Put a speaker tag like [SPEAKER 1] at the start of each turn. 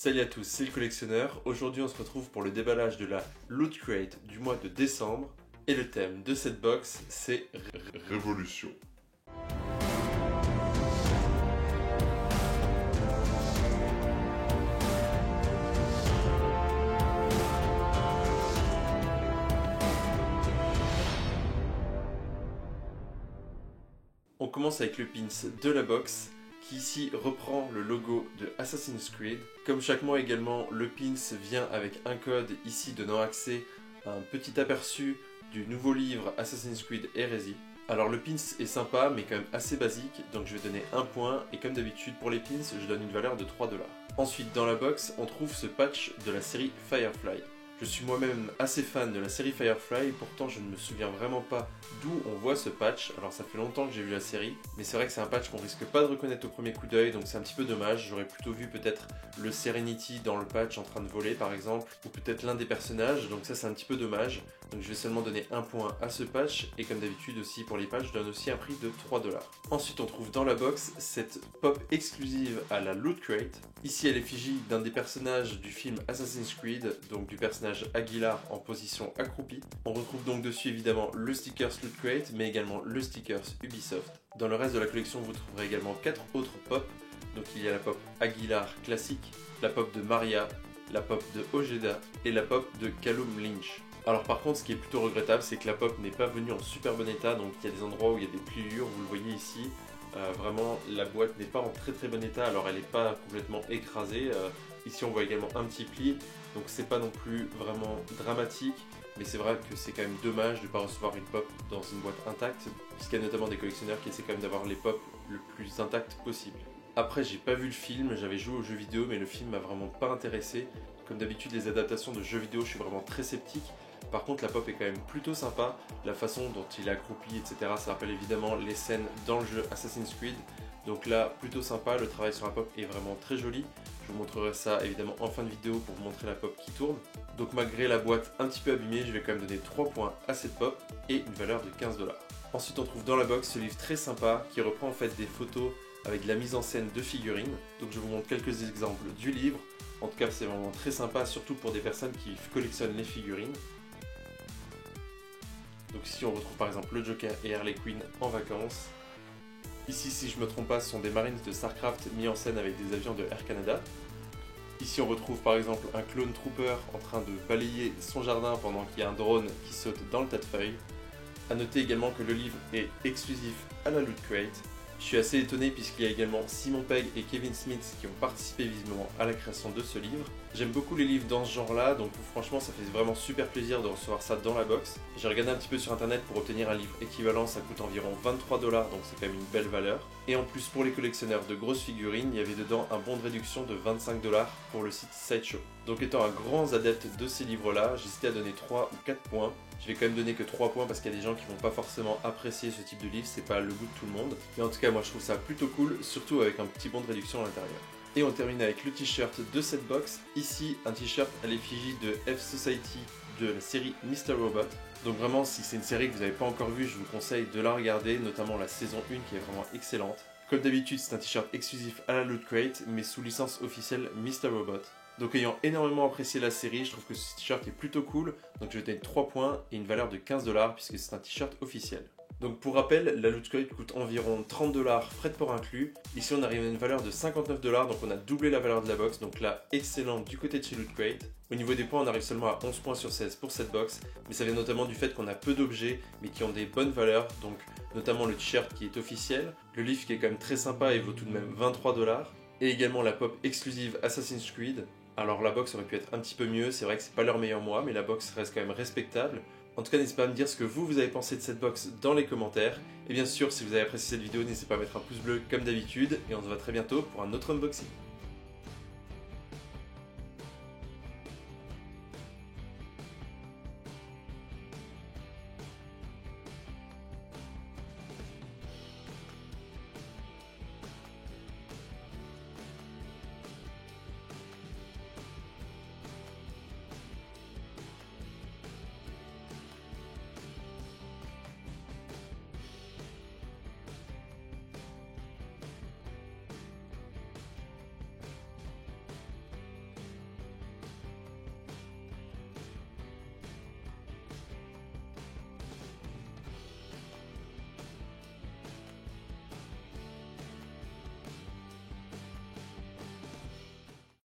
[SPEAKER 1] Salut à tous, c'est le collectionneur. Aujourd'hui on se retrouve pour le déballage de la Loot Crate du mois de décembre. Et le thème de cette box, c'est
[SPEAKER 2] Révolution.
[SPEAKER 1] On commence avec le pins de la box, qui ici reprend le logo de Assassin's Creed. Comme chaque mois également, le pins vient avec un code ici donnant accès à un petit aperçu du nouveau livre Assassin's Creed Heresy. Alors le pins est sympa mais quand même assez basique, donc je vais donner un point et comme d'habitude pour les pins, je donne une valeur de 3$. Ensuite dans la box, on trouve ce patch de la série Firefly. Je suis moi-même assez fan de la série Firefly, pourtant je ne me souviens vraiment pas d'où on voit ce patch. Alors ça fait longtemps que j'ai vu la série, mais c'est vrai que c'est un patch qu'on risque pas de reconnaître au premier coup d'œil, donc c'est un petit peu dommage. J'aurais plutôt vu peut-être le Serenity dans le patch en train de voler par exemple, ou peut-être l'un des personnages, donc ça c'est un petit peu dommage. Donc je vais seulement donner un point à ce patch, et comme d'habitude aussi pour les patchs, je donne aussi un prix de 3$. Ensuite on trouve dans la box cette pop exclusive à la Loot Crate. Ici elle est l'effigie d'un des personnages du film Assassin's Creed, donc du personnage Aguilar en position accroupie. On retrouve donc dessus évidemment le stickers Loot Crate, mais également le stickers Ubisoft. Dans le reste de la collection, vous trouverez également 4 autres pop. Donc il y a la pop Aguilar classique, la pop de Maria, la pop de Ojeda et la pop de Callum Lynch. Alors par contre, ce qui est plutôt regrettable, c'est que la pop n'est pas venue en super bon état, donc il y a des endroits où il y a des pliures, vous le voyez ici. Vraiment, la boîte n'est pas en très très bon état, alors elle n'est pas complètement écrasée. Ici on voit également un petit pli, donc c'est pas non plus vraiment dramatique, mais c'est vrai que c'est quand même dommage de ne pas recevoir une pop dans une boîte intacte, puisqu'il y a notamment des collectionneurs qui essaient quand même d'avoir les pop le plus intactes possible. Après j'ai pas vu le film, j'avais joué aux jeux vidéo, mais le film m'a vraiment pas intéressé. Comme d'habitude les adaptations de jeux vidéo, je suis vraiment très sceptique. Par contre la pop est quand même plutôt sympa, la façon dont il est accroupi, etc. Ça rappelle évidemment les scènes dans le jeu Assassin's Creed. Donc là, plutôt sympa, le travail sur la pop est vraiment très joli. Je vous montrerai ça évidemment en fin de vidéo pour vous montrer la pop qui tourne. Donc malgré la boîte un petit peu abîmée, je vais quand même donner 3 points à cette pop et une valeur de 15$. Ensuite on trouve dans la box ce livre très sympa qui reprend en fait des photos avec de la mise en scène de figurines. Donc je vous montre quelques exemples du livre. En tout cas c'est vraiment très sympa, surtout pour des personnes qui collectionnent les figurines. Donc ici on retrouve par exemple le Joker et Harley Quinn en vacances. Ici, si je ne me trompe pas, ce sont des Marines de StarCraft mis en scène avec des avions de Air Canada. Ici on retrouve par exemple un clone trooper en train de balayer son jardin pendant qu'il y a un drone qui saute dans le tas de feuilles. A noter également que le livre est exclusif à la Loot Crate. Je suis assez étonné puisqu'il y a également Simon Pegg et Kevin Smith qui ont participé visiblement à la création de ce livre. J'aime beaucoup les livres dans ce genre là, donc franchement ça fait vraiment super plaisir de recevoir ça dans la box. J'ai regardé un petit peu sur internet pour obtenir un livre équivalent, ça coûte environ 23$, donc c'est quand même une belle valeur. Et en plus pour les collectionneurs de grosses figurines, il y avait dedans un bon de réduction de 25$ pour le site Sideshow. Donc étant un grand adepte de ces livres là, j'hésitais à donner 3 ou 4 points. Je vais quand même donner que 3 points parce qu'il y a des gens qui vont pas forcément apprécier ce type de livre, c'est pas le goût de tout le monde. Mais en tout cas moi je trouve ça plutôt cool, surtout avec un petit bon de réduction à l'intérieur. Et on termine avec le t-shirt de cette box. Ici un t-shirt à l'effigie de F-Society de la série Mr. Robot. Donc vraiment si c'est une série que vous n'avez pas encore vue, je vous conseille de la regarder, notamment la saison 1 qui est vraiment excellente. Comme d'habitude c'est un t-shirt exclusif à la Loot Crate, mais sous licence officielle Mr. Robot. Donc ayant énormément apprécié la série, je trouve que ce t-shirt est plutôt cool, donc je vais donner 3 points et une valeur de 15$ puisque c'est un t-shirt officiel. Donc pour rappel, la Loot Crate coûte environ 30$, frais de port inclus. Ici on arrive à une valeur de 59$, donc on a doublé la valeur de la box, donc là excellent du côté de chez Loot Crate. Au niveau des points, on arrive seulement à 11 points sur 16 pour cette box, mais ça vient notamment du fait qu'on a peu d'objets, mais qui ont des bonnes valeurs, donc notamment le t-shirt qui est officiel, le livre qui est quand même très sympa et vaut tout de même 23$, et également la pop exclusive Assassin's Creed. Alors la box aurait pu être un petit peu mieux, c'est vrai que c'est pas leur meilleur mois, mais la box reste quand même respectable. En tout cas, n'hésitez pas à me dire ce que vous avez pensé de cette box dans les commentaires. Et bien sûr, si vous avez apprécié cette vidéo, n'hésitez pas à mettre un pouce bleu comme d'habitude. Et on se voit très bientôt pour un autre unboxing.